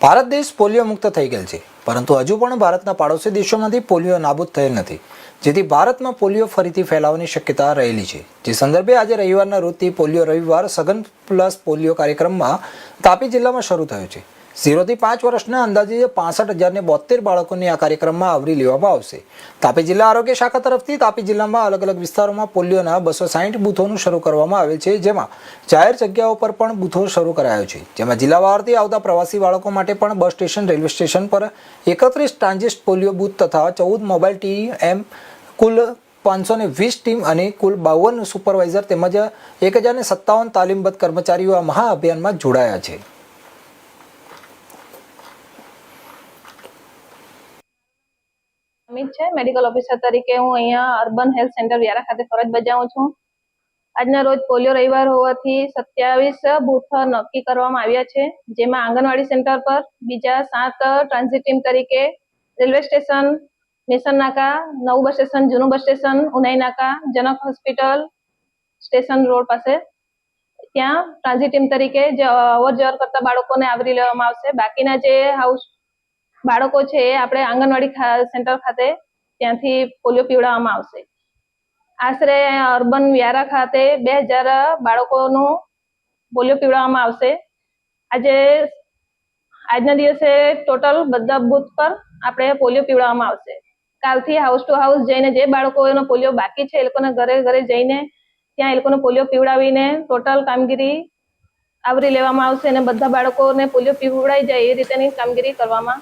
ભારત દેશ પોલિયો મુક્ત થઈ ગયેલ છે, પરંતુ હજુ પણ ભારતના પાડોશી દેશોમાંથી પોલિયો નાબૂદ થયેલ નથી, જેથી ભારતમાં પોલિયો ફરીથી ફેલાવાની શક્યતા રહેલી છે। જે સંદર્ભે આજે રવિવારના રોજથી પોલિયો રવિવાર સઘન પ્લસ પોલિયો કાર્યક્રમમાં તાપી જિલ્લામાં શરૂ થયો છે। 0 થી 5 વર્ષના અંદાજે 65,072 બાળકોને આ કાર્યક્રમમાં આવરી લેવામાં આવશે। તાપી જિલ્લા આરોગ્ય શાખા તરફથી તાપી જિલ્લામાં અલગ અલગ વિસ્તારોમાં પોલિયોના 260 બૂથોનું શરૂ કરવામાં આવેલ છે, જેમાં જાહેર જગ્યાઓ પર પણ બૂથો શરૂ કરાયો છે, જેમાં જિલ્લા બહારથી આવતા પ્રવાસી બાળકો માટે પણ બસ સ્ટેશન, રેલવે સ્ટેશન પર 31 ટ્રાન્ઝિટ પોલિયો બૂથ તથા 14 મોબાઈલ ટીમ એમ કુલ 520 ટીમ અને કુલ 52 સુપરવાઇઝર તેમજ 1057 તાલીમબદ્ધ કર્મચારીઓ આ મહાઅભિયાનમાં જોડાયા છે। અમિત છે, મેડિકલ ઓફિસર તરીકે હું અહીંયા અર્બન હેલ્થ સેન્ટર વ્યારા ખાતે ફરજ બજાવું છું। આજના રોજ પોલિયો રવિવાર હોવાથી 27 બૂથ નક્કી કરવામાં આવ્યા છે, જેમાં આંગણવાડી સેન્ટર પર, બીજા 7 ટ્રાન્ઝિટ ટીમ તરીકે રેલવે સ્ટેશન, મિશન નાકા, નવું બસ સ્ટેશન, જૂનું બસ સ્ટેશન, ઉનાઈ નાકા, જનક હોસ્પિટલ સ્ટેશન રોડ પાસે ત્યાં ટ્રાન્ઝિટ ટીમ તરીકે જે અવર જવર કરતા બાળકોને આવરી લેવામાં આવશે। બાકીના જે હાઉસ બાળકો છે એ આપણે આંગણવાડી સેન્ટર ખાતે ત્યાંથી પોલિયો પીવડાવવામાં આવશે। આશરે અર્બન વ્યારા ખાતે 2000 બાળકોનું પોલિયો પીવડાવવામાં આવશે। આજના દિવસે ટોટલ બધા બૂથ પર આપણે પોલિયો પીવડાવવામાં આવશે। કાલથી હાઉસ ટુ હાઉસ જઈને જે બાળકોનો પોલિયો બાકી છે એ લોકોને ઘરે ઘરે જઈને ત્યાં એ લોકોને પોલિયો પીવડાવીને ટોટલ કામગીરી આવરી લેવામાં આવશે અને બધા બાળકોને પોલિયો પીવડાઈ જાય એ રીતેની કામગીરી કરવામાં